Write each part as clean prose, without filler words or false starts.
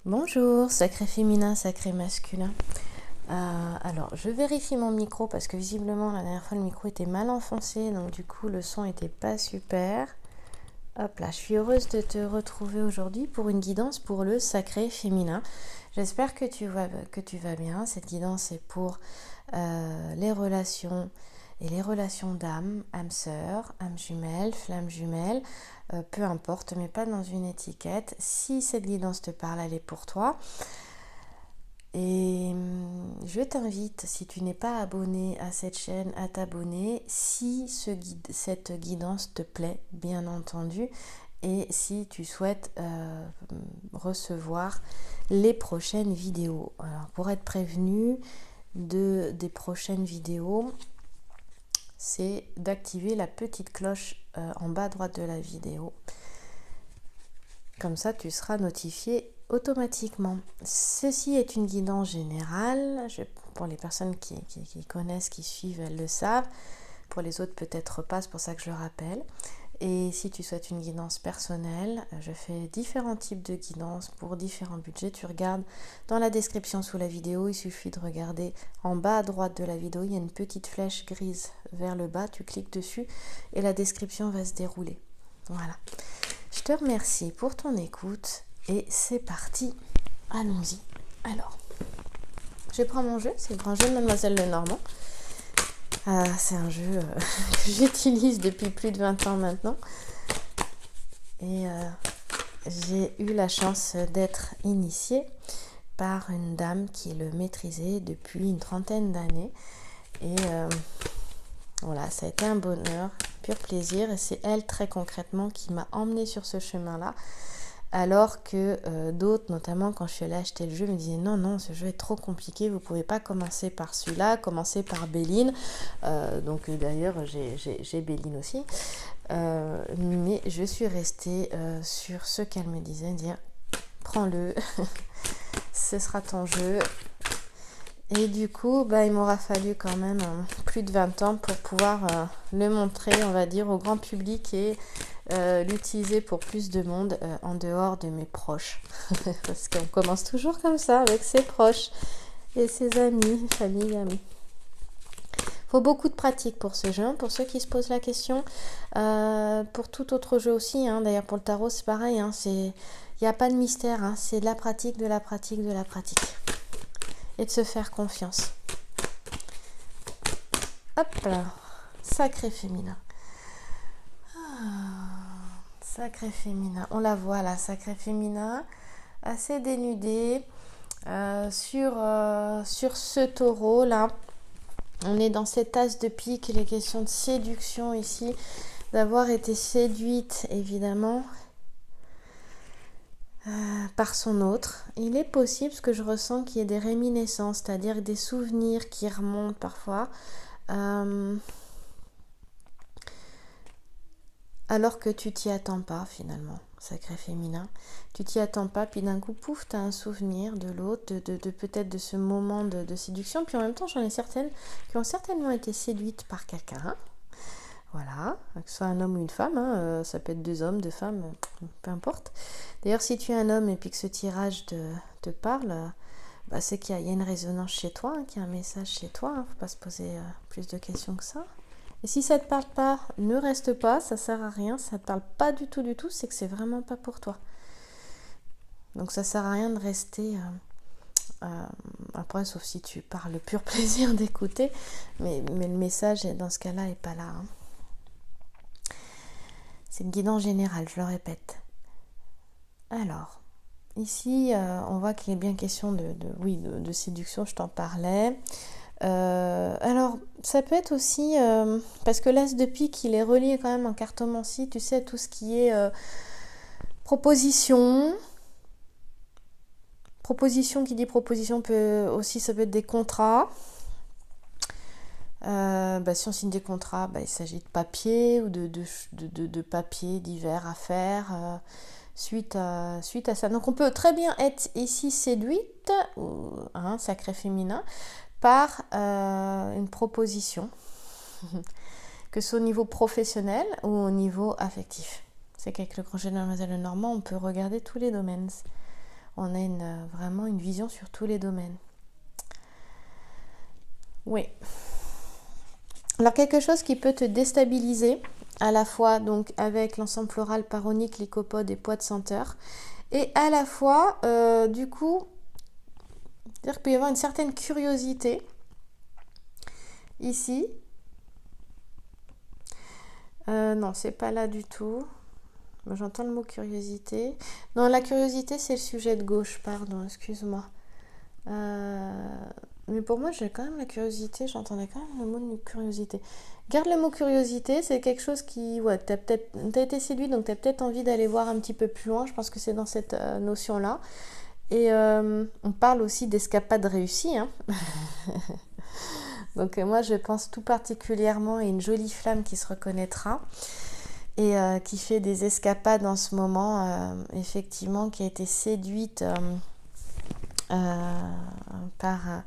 Bonjour, sacré féminin, sacré masculin. Alors, je vérifie mon micro parce que visiblement la dernière fois le micro était mal enfoncé, donc du coup le son était pas super. Hop là, je suis heureuse de te retrouver aujourd'hui pour une guidance pour le sacré féminin. J'espère que tu vas bien. Cette guidance est pour les relations et les relations d'âme, âme sœur, âme jumelle, flamme jumelle, peu importe, mais pas dans une étiquette. Si cette guidance te parle, elle est pour toi. Et je t'invite, si tu n'es pas abonné à cette chaîne, à t'abonner, si cette guidance te plaît, bien entendu, et si tu souhaites recevoir les prochaines vidéos. Alors, pour être prévenu des prochaines vidéos, c'est d'activer la petite cloche en bas à droite de la vidéo. Comme ça, tu seras notifié automatiquement. Ceci est une guidance générale. Pour les personnes qui connaissent, qui suivent, elles le savent. Pour les autres, peut-être pas, c'est pour ça que je le rappelle. Et si tu souhaites une guidance personnelle, je fais différents types de guidances pour différents budgets. Tu regardes dans la description sous la vidéo, il suffit de regarder en bas à droite de la vidéo, il y a une petite flèche grise vers le bas, tu cliques dessus et la description va se dérouler. Voilà. Je te remercie pour ton écoute et c'est parti. Allons-y. Alors, je prends mon jeu, c'est le grand jeu de Mademoiselle Lenormand. C'est un jeu que j'utilise depuis plus de 20 ans maintenant. Et j'ai eu la chance d'être initiée par une dame qui le maîtrisait depuis une trentaine d'années. Et voilà, ça a été un bonheur, pur plaisir. Et c'est elle, très concrètement, qui m'a emmenée sur ce chemin-là. Alors que d'autres, notamment quand je suis allée acheter le jeu, me disaient non, ce jeu est trop compliqué, vous ne pouvez pas commencer par celui-là, commencez par Béline. Donc d'ailleurs, j'ai Béline aussi. Mais je suis restée sur ce qu'elle me disait, dire prends-le, ce sera ton jeu. Et du coup, il m'aura fallu quand même plus de 20 ans pour pouvoir le montrer, on va dire, au grand public et l'utiliser pour plus de monde en dehors de mes proches. Parce qu'on commence toujours comme ça, avec ses proches et ses amis, famille, amis. Il faut beaucoup de pratique pour ce jeu, pour ceux qui se posent la question. Pour tout autre jeu aussi, d'ailleurs pour le tarot c'est pareil, il n'y a pas de mystère, c'est de la pratique, de la pratique, de la pratique. Et de se faire confiance. Hop là, sacré féminin. Sacré féminin, on la voit là, sacré féminin, assez dénudé sur ce taureau là. On est dans cette as de pique, les questions de séduction ici, d'avoir été séduite évidemment par son autre. Il est possible, parce que je ressens qu'il y ait des réminiscences, c'est-à-dire des souvenirs qui remontent parfois. Alors que tu t'y attends pas finalement, sacré féminin. Tu t'y attends pas, puis d'un coup, pouf, tu as un souvenir de l'autre, de peut-être de ce moment de séduction. Puis en même temps, j'en ai certaines qui ont certainement été séduites par quelqu'un. Voilà, que ce soit un homme ou une femme, ça peut être deux hommes, deux femmes, peu importe. D'ailleurs, si tu es un homme et puis que ce tirage te parle, c'est qu'il y a une résonance chez toi, qu'il y a un message chez toi. Faut pas se poser plus de questions que ça. Et si ça ne te parle pas, ne reste pas, ça sert à rien, ça ne te parle pas du tout, c'est que c'est vraiment pas pour toi. Donc ça sert à rien de rester après, sauf si tu parles le pur plaisir d'écouter, mais le message dans ce cas-là est pas là. C'est une guidance générale, je le répète. Alors, ici, on voit qu'il est bien question de séduction, je t'en parlais. Alors, ça peut être aussi, parce que l'as de pique, il est relié quand même en cartomancie, tu sais, tout ce qui est proposition. Proposition, qui dit proposition, ça peut être des contrats. Si on signe des contrats, il s'agit de papier ou de papiers divers à faire suite à ça. Donc on peut très bien être ici séduite, sacré féminin, par une proposition, que ce soit au niveau professionnel ou au niveau affectif. C'est qu'avec le crochet de Mademoiselle Lenormand, on peut regarder tous les domaines. on a vraiment une vision sur tous les domaines. Oui. Alors quelque chose qui peut te déstabiliser, à la fois donc avec l'ensemble floral, paronique, lycopode et poids de senteur, et à la fois du coup, c'est-à-dire qu'il peut y avoir une certaine curiosité ici. Non, c'est pas là du tout. J'entends le mot curiosité. Non, la curiosité, c'est le sujet de gauche, pardon, excuse-moi. Mais pour moi, j'ai quand même la curiosité, j'entendais quand même le mot de curiosité. Garde le mot curiosité, c'est quelque chose qui... Ouais, t'as été séduit, donc t'as peut-être envie d'aller voir un petit peu plus loin, je pense que c'est dans cette notion-là. Et on parle aussi d'escapade réussie, hein. Donc moi, je pense tout particulièrement à une jolie flamme qui se reconnaîtra et qui fait des escapades en ce moment, effectivement, qui a été séduite par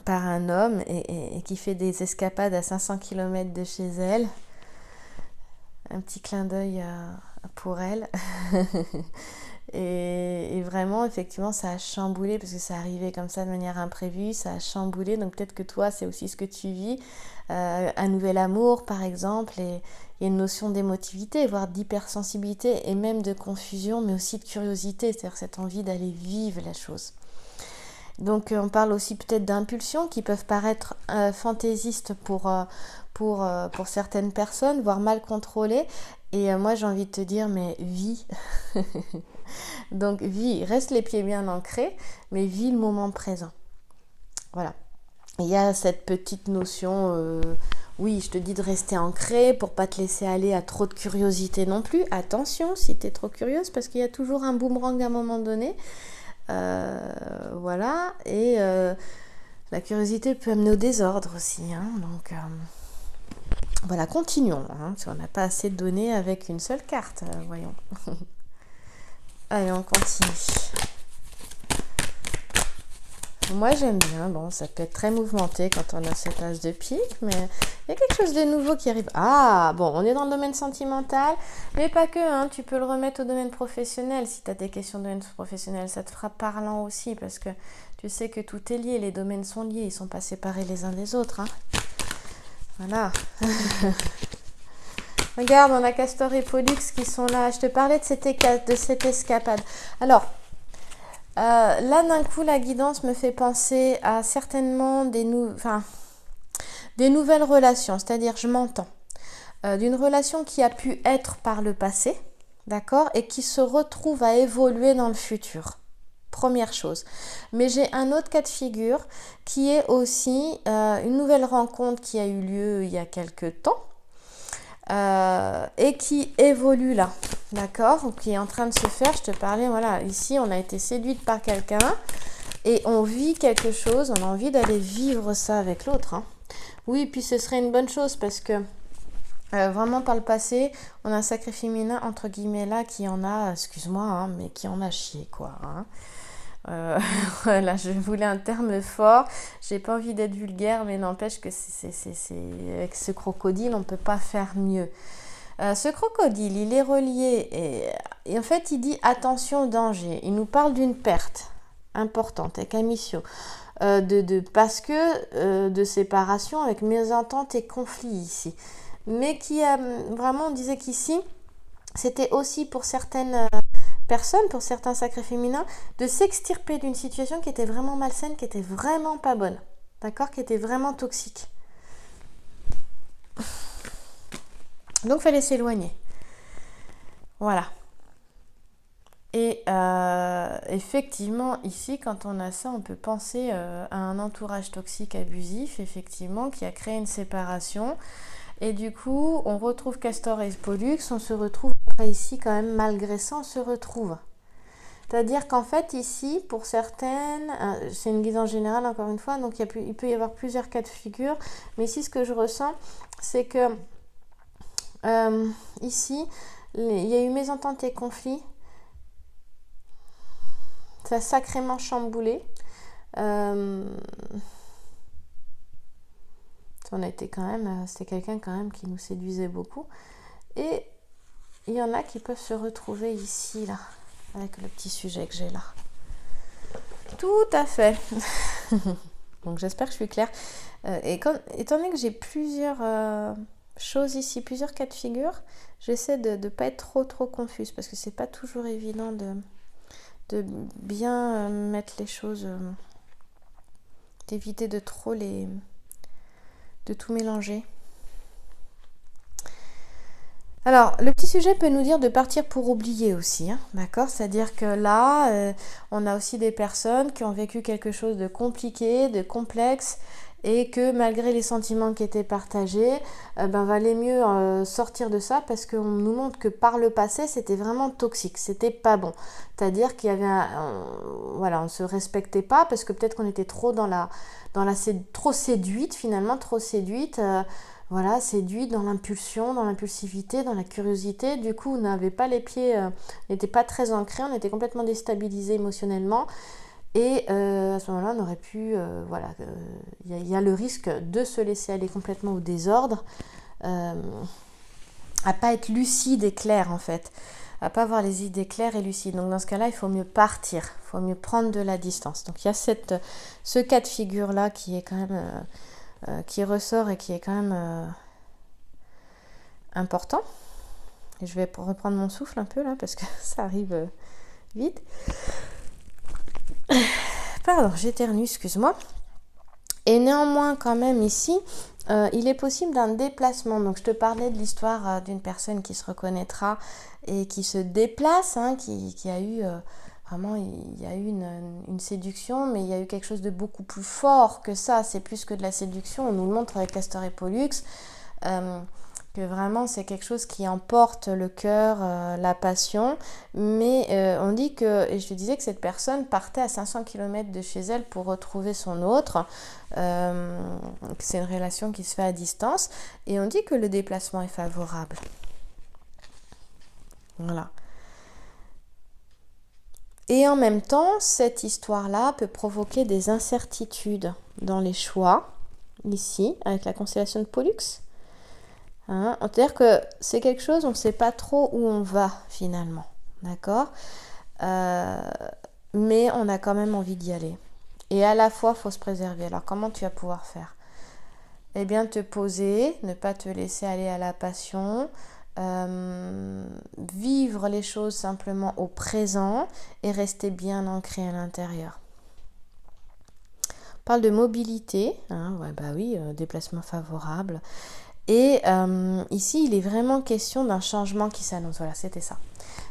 un homme et qui fait des escapades à 500 km de chez elle. Un petit clin d'œil pour elle. Et vraiment, effectivement, ça a chamboulé parce que ça arrivait comme ça de manière imprévue, ça a chamboulé. Donc peut-être que toi, c'est aussi ce que tu vis. Un nouvel amour, par exemple, et il y a une notion d'émotivité, voire d'hypersensibilité et même de confusion, mais aussi de curiosité, c'est-à-dire cette envie d'aller vivre la chose. Donc on parle aussi peut-être d'impulsions qui peuvent paraître fantaisistes pour certaines personnes, voire mal contrôlées. Et moi j'ai envie de te dire, mais vis. Donc vis, reste les pieds bien ancrés, mais vis le moment présent. Voilà. Il y a cette petite notion, oui, je te dis de rester ancré pour pas te laisser aller à trop de curiosité non plus. Attention si tu es trop curieuse, parce qu'il y a toujours un boomerang à un moment donné. Voilà, et la curiosité peut amener au désordre aussi, hein, donc voilà, continuons, hein, si on n'a pas assez de données avec une seule carte, voyons. Allez, on continue. Moi j'aime bien, bon ça peut être très mouvementé quand on a cette as de pique, mais il y a quelque chose de nouveau qui arrive. Ah bon, on est dans le domaine sentimental, mais pas que, hein, tu peux le remettre au domaine professionnel si tu as des questions de domaine professionnel, ça te fera parlant aussi parce que tu sais que tout est lié, les domaines sont liés, ils ne sont pas séparés les uns des autres, hein. Voilà. Regarde, on a Castor et Pollux qui sont là, je te parlais de cette escapade. Alors, là d'un coup la guidance me fait penser à certainement des nouvelles relations, c'est-à-dire je m'entends d'une relation qui a pu être par le passé, d'accord, et qui se retrouve à évoluer dans le futur. Première chose. Mais j'ai un autre cas de figure qui est aussi une nouvelle rencontre qui a eu lieu il y a quelques temps et qui évolue là. D'accord, ou qui est en train de se faire. Je te parlais, voilà, ici on a été séduite par quelqu'un et on vit quelque chose, on a envie d'aller vivre ça avec l'autre, hein. Oui, puis ce serait une bonne chose parce que vraiment par le passé, on a un sacré féminin entre guillemets là qui en a, excuse-moi, hein, mais qui en a chié quoi, hein. Voilà, je voulais un terme fort, j'ai pas envie d'être vulgaire, mais n'empêche que c'est avec ce crocodile on peut pas faire mieux. Ce crocodile, il est relié et en fait, il dit attention au danger. Il nous parle d'une perte importante avec Amicio, parce que de séparation avec mésentente et conflit ici. Mais qui a vraiment, on disait qu'ici, c'était aussi pour certaines personnes, pour certains sacrés féminins, de s'extirper d'une situation qui était vraiment malsaine, qui était vraiment pas bonne, d'accord, qui était vraiment toxique. Donc, il fallait s'éloigner. Voilà. Et effectivement, ici, quand on a ça, on peut penser à un entourage toxique abusif, effectivement, qui a créé une séparation. Et du coup, on retrouve Castor et Pollux, on se retrouve après ici, quand même, malgré ça, on se retrouve. C'est-à-dire qu'en fait, ici, pour certaines, c'est une guidance générale, encore une fois, donc il peut y avoir plusieurs cas de figure. Mais ici, ce que je ressens, c'est que ici, il y a eu mésentente et conflit. Ça a sacrément chamboulé. On a été quand même, c'était quelqu'un quand même qui nous séduisait beaucoup. Et il y en a qui peuvent se retrouver ici, là. avec le petit sujet que j'ai là. Tout à fait. Donc j'espère que je suis claire. Étant donné que j'ai plusieurs choses ici, plusieurs cas de figure, j'essaie de ne pas être trop confuse parce que c'est pas toujours évident de bien mettre les choses, d'éviter de tout mélanger. Alors, le petit sujet peut nous dire de partir pour oublier aussi, hein, d'accord? C'est-à-dire que là, on a aussi des personnes qui ont vécu quelque chose de compliqué, de complexe, et que malgré les sentiments qui étaient partagés, valait mieux sortir de ça parce qu'on nous montre que par le passé, c'était vraiment toxique, c'était pas bon. C'est-à-dire qu'il y avait on se respectait pas parce que peut-être qu'on était trop trop séduite finalement, trop séduite. Séduite dans l'impulsion, dans l'impulsivité, dans la curiosité. Du coup, on n'avait pas les pieds, n'était pas très ancré, on était complètement déstabilisé émotionnellement. Et à ce moment-là, on aurait pu, il y a le risque de se laisser aller complètement au désordre, à pas être lucide et clair en fait, à pas avoir les idées claires et lucides. Donc dans ce cas-là, il faut mieux partir, il faut mieux prendre de la distance. Donc il y a ce cas de figure-là qui est quand même... qui ressort et qui est quand même important. Et je vais reprendre mon souffle un peu là parce que ça arrive vite. Pardon, j'éternue, excuse-moi. Et néanmoins quand même ici, il est possible d'un déplacement. Donc je te parlais de l'histoire d'une personne qui se reconnaîtra et qui se déplace, hein, qui a eu... Vraiment, il y a eu une séduction, mais il y a eu quelque chose de beaucoup plus fort que ça. C'est plus que de la séduction. On nous le montre avec Castor et Pollux, que vraiment c'est quelque chose qui emporte le cœur, la passion. Mais on dit que, et je te disais que cette personne partait à 500 km de chez elle pour retrouver son autre. C'est une relation qui se fait à distance. Et on dit que le déplacement est favorable. Voilà. Et en même temps, cette histoire-là peut provoquer des incertitudes dans les choix, ici, avec la constellation de Pollux. Hein, c'est-à-dire que c'est quelque chose, on ne sait pas trop où on va finalement, d'accord? Mais on a quand même envie d'y aller. Et à la fois, il faut se préserver. Alors, comment tu vas pouvoir faire? Eh bien, te poser, ne pas te laisser aller à la passion, vivre les choses simplement au présent et rester bien ancré à l'intérieur. On parle de mobilité, hein, déplacement favorable. Et ici, il est vraiment question d'un changement qui s'annonce. Voilà, c'était ça.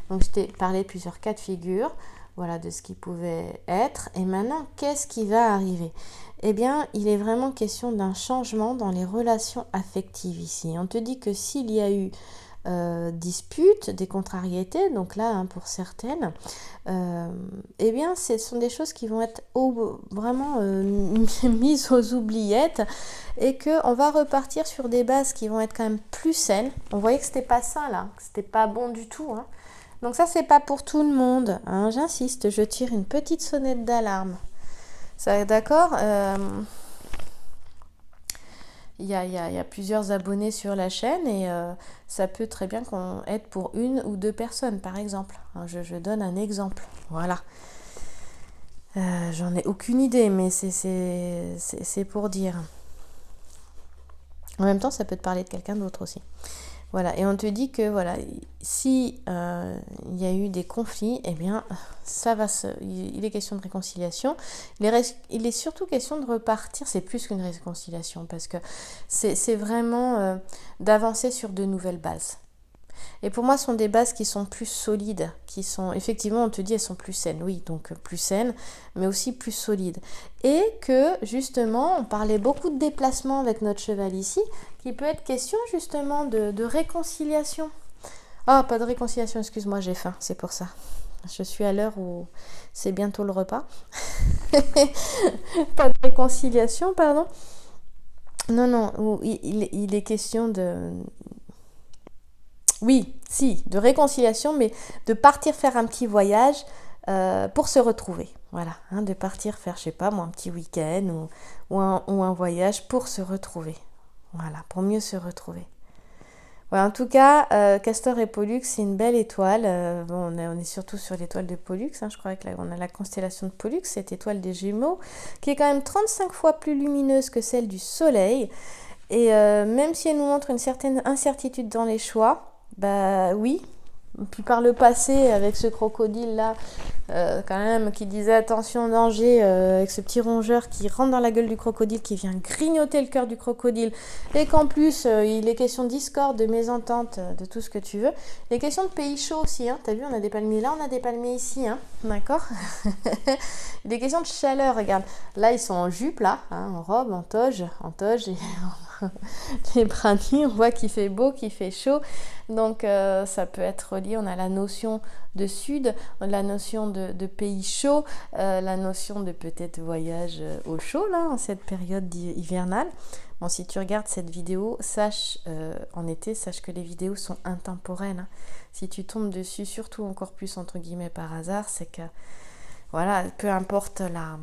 Donc, je t'ai parlé de plusieurs cas de figure, voilà, de ce qui pouvait être. Et maintenant, qu'est-ce qui va arriver? Eh bien, il est vraiment question d'un changement dans les relations affectives ici. On te dit que s'il y a eu disputes, des contrariétés, donc là hein, pour certaines, eh bien ce sont des choses qui vont être vraiment mises aux oubliettes et qu'on va repartir sur des bases qui vont être quand même plus saines. On voyait que c'était pas sain là, que c'était pas bon du tout. Hein. Donc ça c'est pas pour tout le monde. Hein. J'insiste, je tire une petite sonnette d'alarme. Ça, d'accord il y a plusieurs abonnés sur la chaîne et ça peut très bien être pour une ou deux personnes par exemple. Je donne un exemple. Voilà. J'en ai aucune idée mais c'est pour dire. En même temps ça peut te parler de quelqu'un d'autre aussi. Voilà, et on te dit que voilà, si il y a eu des conflits, eh bien, il est question de réconciliation. Il est surtout question de repartir, c'est plus qu'une réconciliation, parce que c'est vraiment d'avancer sur de nouvelles bases. Et pour moi, ce sont des bases qui sont plus solides, qui sont, effectivement, on te dit, elles sont plus saines, oui, donc plus saines, mais aussi plus solides. Et que, justement, on parlait beaucoup de déplacement avec notre cheval ici, qui peut être question, justement, de réconciliation. Ah, pas de réconciliation, excuse-moi, j'ai faim, c'est pour ça. Je suis à l'heure où c'est bientôt le repas. Pas de réconciliation, pardon. Non, il est question de... Oui, si, de réconciliation, mais de partir faire un petit voyage pour se retrouver. Voilà, hein, de partir faire, je sais pas, moi, un petit week-end ou un voyage pour se retrouver. Voilà, pour mieux se retrouver. Ouais, en tout cas, Castor et Pollux, c'est une belle étoile. Bon, on est surtout sur l'étoile de Pollux. Hein, je crois qu'on a la constellation de Pollux, cette étoile des Gémeaux, qui est quand même 35 fois plus lumineuse que celle du Soleil. Et même si elle nous montre une certaine incertitude dans les choix, bah oui. Puis par le passé, avec ce crocodile-là, quand même, qui disait attention danger, avec ce petit rongeur qui rentre dans la gueule du crocodile, qui vient grignoter le cœur du crocodile, et qu'en plus, il est question de discorde, de mésentente, de tout ce que tu veux. Il est question de pays chauds aussi, hein. T'as vu, on a des palmiers là, on a des palmiers ici, hein. D'accord. Il est question de chaleur, regarde. Là, ils sont en jupe, là, hein, en robe, en toge, et les bras nus, on voit qu'il fait beau, qu'il fait chaud. Donc, ça peut être relié, on a la notion de sud, la notion de pays chaud, la notion de peut-être voyage au chaud, là, en cette période hivernale. Bon, si tu regardes cette vidéo, sache, en été, sache que les vidéos sont intemporelles. Hein. Si tu tombes dessus, surtout encore plus, entre guillemets, par hasard, c'est que, voilà, peu importe la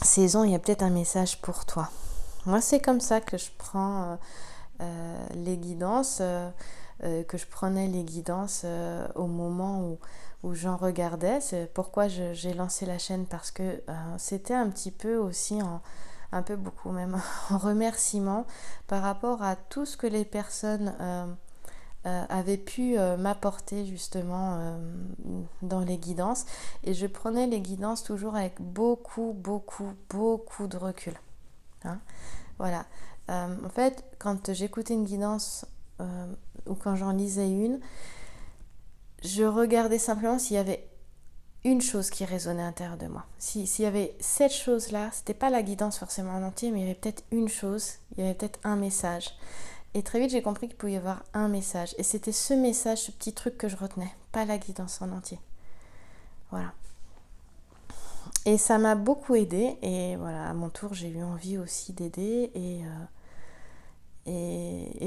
saison, il y a peut-être un message pour toi. Moi, c'est comme ça que je prends les guidances, que je prenais les guidances au moment où j'en regardais. C'est pourquoi j'ai lancé la chaîne, parce que c'était un petit peu aussi, un peu beaucoup même, en remerciement par rapport à tout ce que les personnes avaient pu m'apporter justement dans les guidances. Et je prenais les guidances toujours avec beaucoup de recul. Hein. Voilà. En fait, quand j'écoutais une guidance ou quand j'en lisais une, je regardais simplement s'il y avait une chose qui résonnait à l'intérieur de moi. S'il y avait cette chose-là, c'était pas la guidance forcément en entier, mais il y avait peut-être une chose, il y avait peut-être un message. Et très vite, j'ai compris qu'il pouvait y avoir un message. Et c'était ce message, ce petit truc que je retenais, pas la guidance en entier. Voilà. Et ça m'a beaucoup aidée. Et voilà, à mon tour, j'ai eu envie aussi d'aider. Et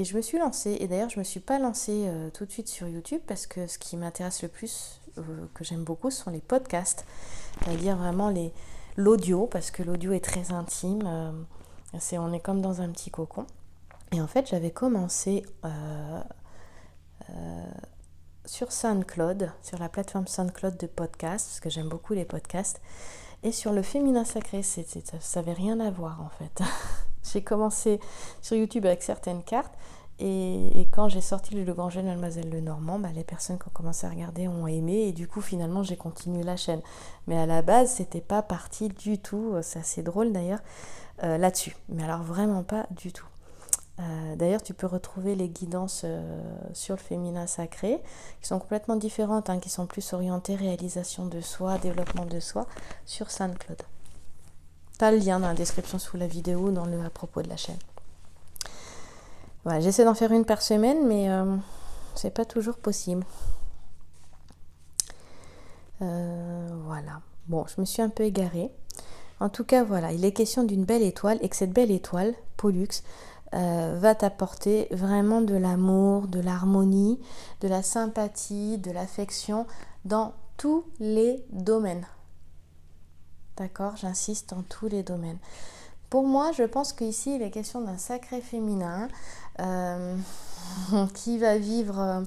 je me suis lancée. Et d'ailleurs, je ne me suis pas lancée tout de suite sur YouTube, parce que ce qui m'intéresse le plus, que j'aime beaucoup, ce sont les podcasts. C'est-à-dire vraiment l'audio, parce que l'audio est très intime. On est comme dans un petit cocon. Et en fait, j'avais commencé sur SoundCloud, sur la plateforme SoundCloud de podcast, parce que j'aime beaucoup les podcasts. Et sur le féminin sacré, ça n'avait rien à voir en fait. J'ai commencé sur YouTube avec certaines cartes, et quand j'ai sorti Le Grand Jeu de Mademoiselle Lenormand, les personnes qui ont commencé à regarder ont aimé, et du coup finalement j'ai continué la chaîne. Mais à la base, c'était pas parti du tout, c'est assez drôle d'ailleurs, là-dessus. Mais alors vraiment pas du tout. D'ailleurs, tu peux retrouver les guidances sur le féminin sacré, qui sont complètement différentes, hein, qui sont plus orientées réalisation de soi, développement de soi, sur SoundCloud. Tu as le lien dans la description sous la vidéo, à propos de la chaîne. Voilà, j'essaie d'en faire une par semaine, mais c'est pas toujours possible. Voilà. Bon, je me suis un peu égarée. En tout cas, voilà, il est question d'une belle étoile, et que cette belle étoile, Pollux, va t'apporter vraiment de l'amour, de l'harmonie, de la sympathie, de l'affection dans tous les domaines. D'accord, j'insiste, dans tous les domaines. Pour moi, je pense qu'ici, il est question d'un sacré féminin qui va vivre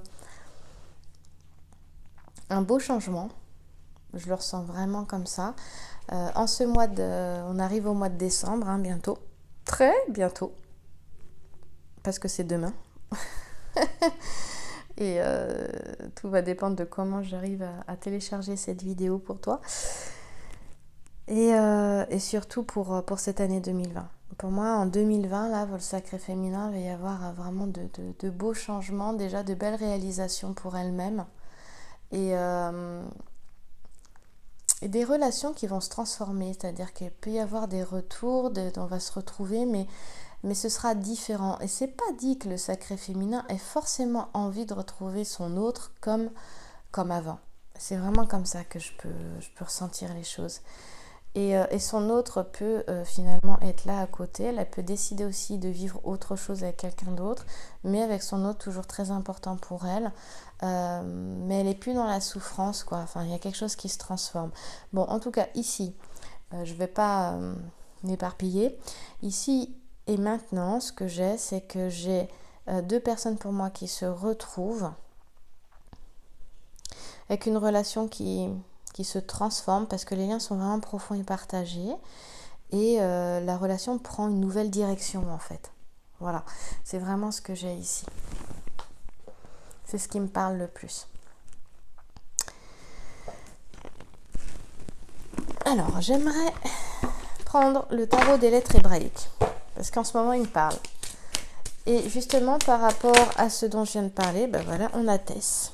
un beau changement. Je le ressens vraiment comme ça. On arrive au mois de décembre, hein, bientôt. Très bientôt. Parce que c'est demain. Et tout va dépendre de comment j'arrive à télécharger cette vidéo pour toi. Et surtout pour cette année 2020. Pour moi, en 2020, là, pour le sacré féminin, il va y avoir vraiment de beaux changements, déjà de belles réalisations pour elle-même. Et des relations qui vont se transformer, c'est-à-dire qu'il peut y avoir des retours, on va se retrouver, mais ce sera différent. Et c'est pas dit que le sacré féminin ait forcément envie de retrouver son autre comme avant. C'est vraiment comme ça que je peux ressentir les choses. Et son autre peut finalement être là à côté. Elle peut décider aussi de vivre autre chose avec quelqu'un d'autre, mais avec son autre toujours très important pour elle. Mais elle n'est plus dans la souffrance, quoi. Enfin, il y a quelque chose qui se transforme. Bon, en tout cas, ici, je ne vais pas m'éparpiller. Ici et maintenant, ce que j'ai, c'est que j'ai deux personnes pour moi qui se retrouvent avec une relation qui se transforme parce que les liens sont vraiment profonds et partagés et la relation prend une nouvelle direction en fait. Voilà, c'est vraiment ce que j'ai ici. C'est ce qui me parle le plus. Alors, j'aimerais prendre le tarot des lettres hébraïques parce qu'en ce moment, il me parle. Et justement, par rapport à ce dont je viens de parler, ben voilà, on a Tess.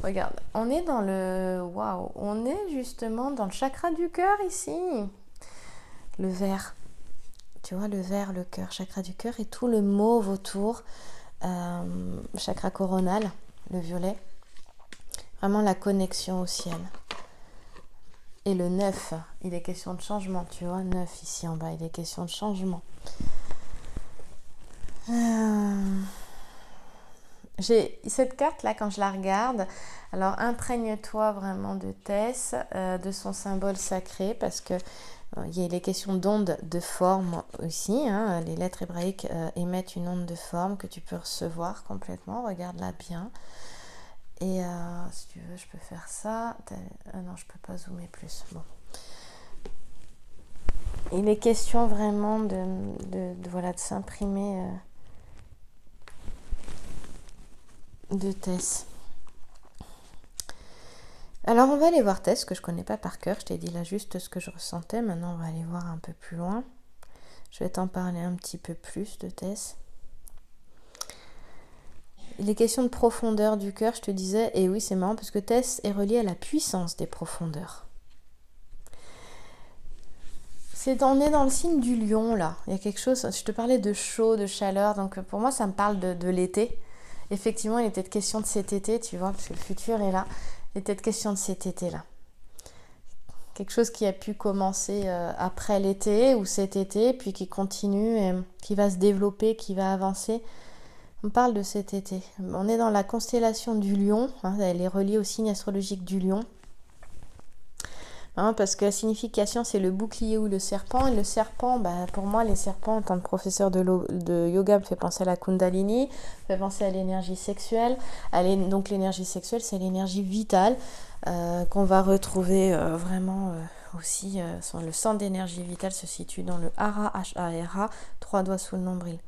Regarde, on est dans le... Waouh, on est justement dans le chakra du cœur ici. Le vert. Tu vois, le vert, le cœur, chakra du cœur et tout le mauve autour. Chakra coronal, le violet. Vraiment la connexion au ciel. Et le 9, il est question de changement. Tu vois, 9 ici en bas, il est question de changement. J'ai cette carte là, quand je la regarde, alors imprègne-toi vraiment de Tess, de son symbole sacré, parce que il y a les questions d'ondes de forme aussi, hein. Les lettres hébraïques émettent une onde de forme que tu peux recevoir complètement, regarde-la bien. Et si tu veux, je peux faire ça. Non, je peux pas zoomer plus. Bon. Il est question vraiment de s'imprimer de Tess. Alors on va aller voir Tess, que je connais pas par cœur. Je t'ai dit là juste ce que je ressentais. Maintenant on va aller voir un peu plus loin. Je vais t'en parler un petit peu plus de Tess. Les questions de profondeur du cœur, je te disais, et oui c'est marrant parce que Tess est reliée à la puissance des profondeurs. On est dans le signe du lion là. Il y a quelque chose, je te parlais de chaud, de chaleur, donc pour moi ça me parle de l'été. Effectivement, il était question de cet été, tu vois, parce que le futur est là. Il était question de cet été-là. Quelque chose qui a pu commencer après l'été ou cet été, puis qui continue, et qui va se développer, qui va avancer. On parle de cet été. On est dans la constellation du lion, hein, elle est reliée au signe astrologique du lion. Hein, parce que la signification, c'est le bouclier ou le serpent. Et le serpent, pour moi, les serpents, en tant que professeur de yoga, me fait penser à la Kundalini, me fait penser à l'énergie sexuelle. Donc l'énergie sexuelle, c'est l'énergie vitale qu'on va retrouver vraiment aussi. Le centre d'énergie vitale se situe dans le hara, H-A-R-A, 3 doigts sous le nombril.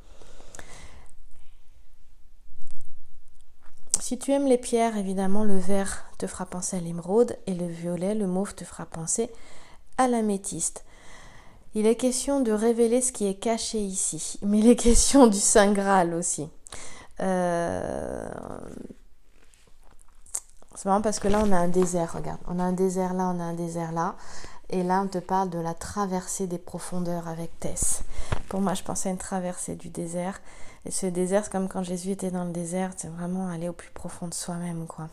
Si tu aimes les pierres, évidemment, le vert te fera penser à l'émeraude et le violet, le mauve, te fera penser à l'améthyste. Il est question de révéler ce qui est caché ici, mais il est question du Saint Graal aussi. C'est marrant parce que là, on a un désert, regarde. On a un désert là, on a un désert là. Et là, on te parle de la traversée des profondeurs avec Tess. Pour moi, je pensais à une traversée du désert. Et ce désert, c'est comme quand Jésus était dans le désert, c'est vraiment aller au plus profond de soi-même, quoi.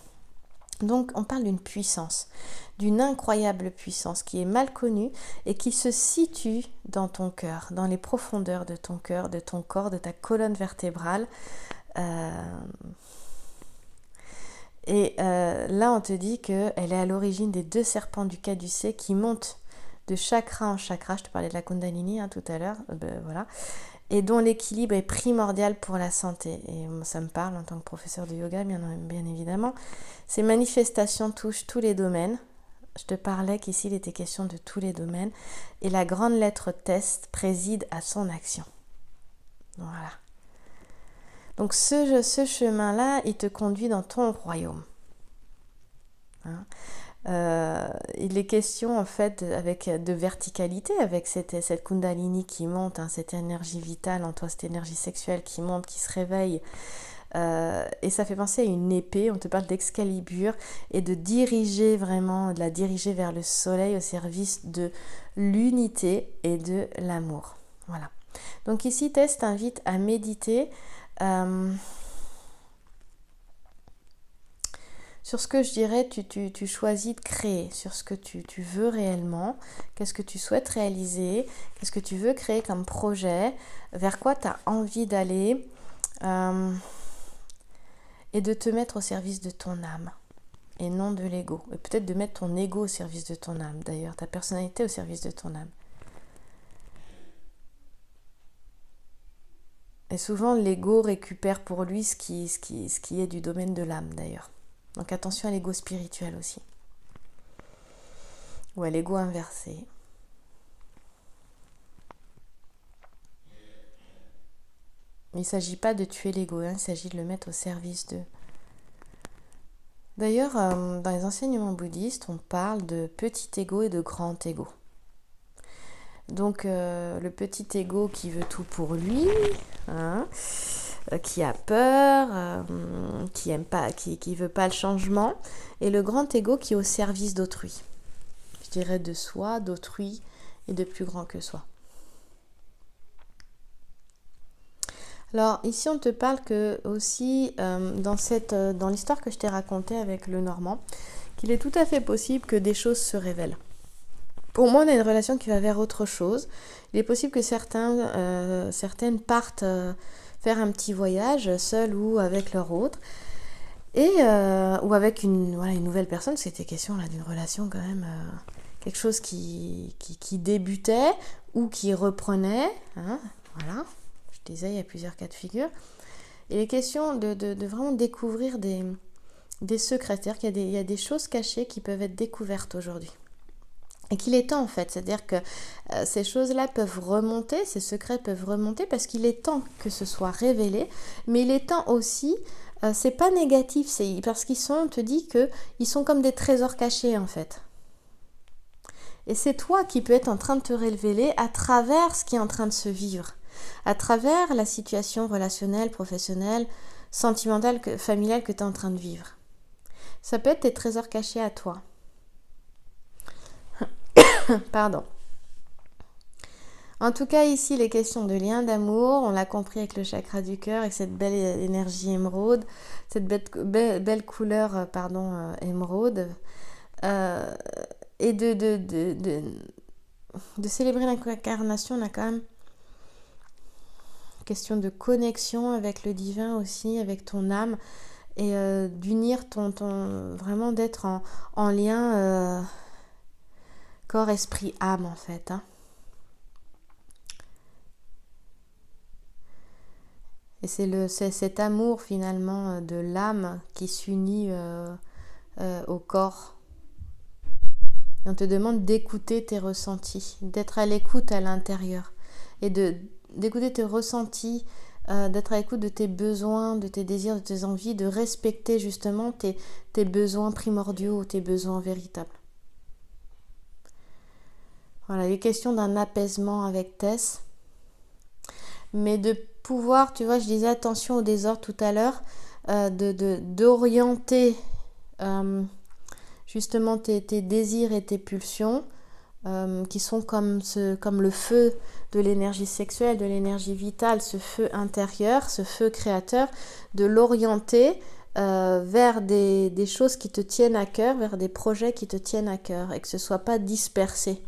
Donc, on parle d'une puissance, d'une incroyable puissance qui est mal connue et qui se situe dans ton cœur, dans les profondeurs de ton cœur, de ton corps, de ta colonne vertébrale. Là, on te dit qu'elle est à l'origine des 2 serpents du caducée qui montent de chakra en chakra. Je te parlais de la Kundalini tout à l'heure. Voilà. Et dont l'équilibre est primordial pour la santé. Et ça me parle en tant que professeur de yoga, bien évidemment. Ces manifestations touchent tous les domaines. Je te parlais qu'ici, il était question de tous les domaines. Et la grande lettre Tess préside à son action. Voilà. Donc ce chemin-là, il te conduit dans ton royaume. Hein? Il est question en fait de verticalité avec cette Kundalini qui monte, hein, cette énergie vitale en toi, cette énergie sexuelle qui monte, qui se réveille. Et ça fait penser à une épée, on te parle d'Excalibur et de la diriger vers le soleil au service de l'unité et de l'amour. Voilà. Donc ici, Tess t'invite à méditer sur ce que je dirais, tu choisis de créer, sur ce que tu veux réellement, qu'est-ce que tu souhaites réaliser, qu'est-ce que tu veux créer comme projet, vers quoi tu as envie d'aller, et de te mettre au service de ton âme, et non de l'ego. Et peut-être de mettre ton ego au service de ton âme, d'ailleurs, ta personnalité au service de ton âme. Et souvent, l'ego récupère pour lui ce qui est du domaine de l'âme, d'ailleurs. Donc attention à l'ego spirituel aussi. Ou à l'ego inversé. Il ne s'agit pas de tuer l'ego, hein, il s'agit de le mettre au service d'eux. D'ailleurs, dans les enseignements bouddhistes, on parle de petit ego et de grand ego. Donc, le petit ego qui veut tout pour lui, hein, qui a peur, qui aime pas, qui veut pas le changement, et le grand ego qui est au service d'autrui. Je dirais de soi, d'autrui et de plus grand que soi. Alors ici on te parle que aussi dans l'histoire que je t'ai racontée avec le Normand, qu'il est tout à fait possible que des choses se révèlent. Pour moi on a une relation qui va vers autre chose. Il est possible que certaines partent faire un petit voyage seul ou avec leur autre, ou avec une nouvelle personne. C'était question là d'une relation quand même, quelque chose qui débutait ou qui reprenait, hein, voilà. Je disais, il y a plusieurs cas de figure. Et les questions de vraiment découvrir des secrets. C'est-à-dire qu'il y a des choses cachées qui peuvent être découvertes aujourd'hui. Et qu'il est temps en fait. C'est-à-dire que ces choses-là peuvent remonter, ces secrets peuvent remonter parce qu'il est temps que ce soit révélé. Mais il est temps aussi, c'est pas négatif, c'est parce on te dit qu'ils sont comme des trésors cachés en fait. Et c'est toi qui peux être en train de te révéler à travers ce qui est en train de se vivre. À travers la situation relationnelle, professionnelle, sentimentale, familiale que tu es en train de vivre. Ça peut être tes trésors cachés à toi. Pardon. En tout cas, ici, les questions de lien d'amour, on l'a compris avec le chakra du cœur, avec cette belle énergie émeraude, cette belle couleur émeraude, et de célébrer l'incarnation, on a quand même question de connexion avec le divin aussi, avec ton âme, et d'unir vraiment d'être en lien corps, esprit, âme en fait, hein. Et c'est cet amour finalement de l'âme qui s'unit au corps. Et on te demande d'écouter tes ressentis, d'être à l'écoute à l'intérieur et d'écouter tes ressentis, d'être à l'écoute de tes besoins, de tes désirs, de tes envies, de respecter justement tes besoins primordiaux, tes besoins véritables. Voilà, il est question d'un apaisement avec Tess, mais de pouvoir, tu vois, je disais attention au désordre tout à l'heure, d'orienter justement tes désirs et tes pulsions, qui sont comme le feu de l'énergie sexuelle, de l'énergie vitale, ce feu intérieur, ce feu créateur, de l'orienter vers des choses qui te tiennent à cœur, vers des projets qui te tiennent à cœur, et que ce ne soit pas dispersé.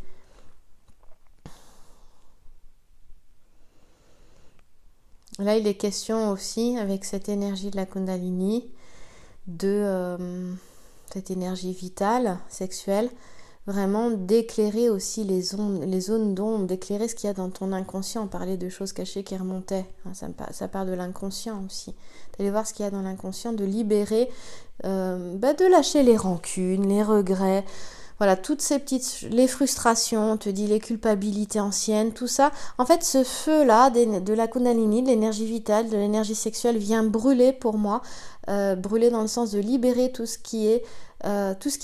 Là, il est question aussi, avec cette énergie de la Kundalini, de cette énergie vitale, sexuelle, vraiment d'éclairer aussi les zones d'ombre, d'éclairer ce qu'il y a dans ton inconscient. On parlait de choses cachées qui remontaient, hein, ça part de l'inconscient aussi. D'aller voir ce qu'il y a dans l'inconscient, de libérer, de lâcher les rancunes, les regrets, voilà, toutes ces les frustrations, on te dit les culpabilités anciennes, tout ça. En fait, ce feu-là de la Kundalini, de l'énergie vitale, de l'énergie sexuelle vient brûler pour moi, brûler dans le sens de libérer tout ce qui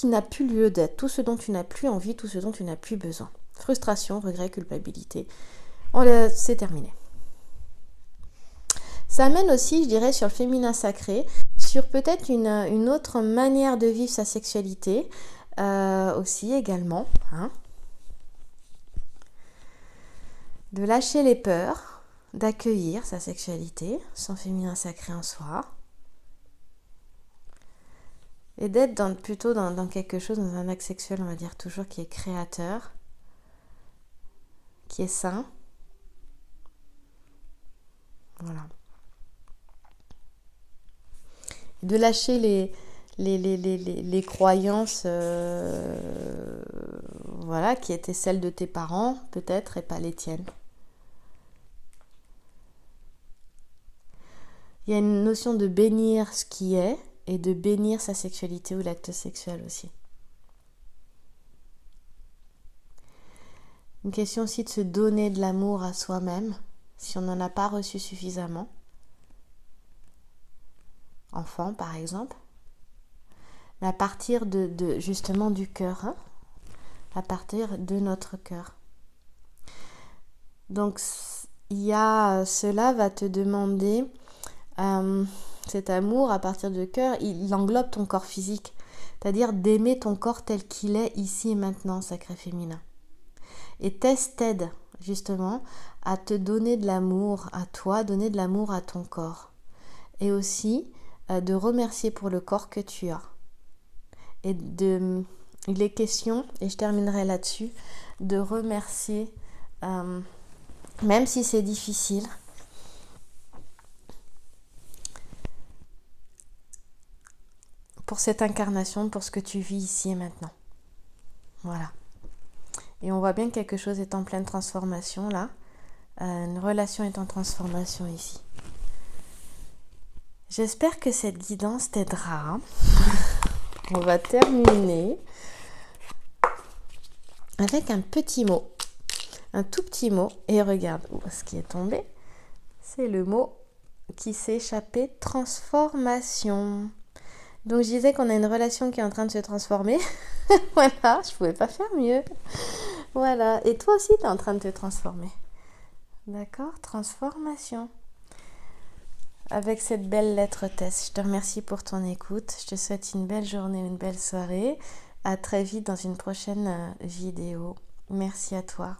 n'a plus lieu d'être, tout ce dont tu n'as plus envie, tout ce dont tu n'as plus besoin. Frustration, regret, culpabilité. C'est terminé. Ça amène aussi, je dirais, sur le féminin sacré, sur peut-être une autre manière de vivre sa sexualité, aussi également, hein. De lâcher les peurs, d'accueillir sa sexualité, son féminin sacré en soi, et d'être plutôt dans quelque chose, dans un acte sexuel, on va dire toujours, qui est créateur, qui est sain. Voilà. De lâcher les croyances voilà, qui étaient celles de tes parents, peut-être, et pas les tiennes. Il y a une notion de bénir ce qui est et de bénir sa sexualité ou l'acte sexuel aussi. Une question aussi de se donner de l'amour à soi-même si on n'en a pas reçu suffisamment. Enfant par exemple. Mais à partir de justement du cœur, hein, à partir de notre cœur. Donc cela va te demander cet amour à partir du cœur, il englobe ton corps physique, c'est-à-dire d'aimer ton corps tel qu'il est ici et maintenant, sacré féminin. Et Tess t'aide justement à te donner de l'amour à toi, donner de l'amour à ton corps. Et aussi de remercier pour le corps que tu as. Et il est question, et je terminerai là-dessus, de remercier, même si c'est difficile, pour cette incarnation, pour ce que tu vis ici et maintenant. Voilà. Et on voit bien que quelque chose est en pleine transformation là. Une relation est en transformation ici. J'espère que cette guidance t'aidera. On va terminer avec un petit mot. Un tout petit mot. Et regarde ce qui est tombé. C'est le mot qui s'est échappé. Transformation. Donc je disais qu'on a une relation qui est en train de se transformer. Voilà, je pouvais pas faire mieux. Voilà, et toi aussi tu es en train de te transformer. D'accord, transformation. Avec cette belle lettre Tess, je te remercie pour ton écoute. Je te souhaite une belle journée, une belle soirée. À très vite dans une prochaine vidéo. Merci à toi.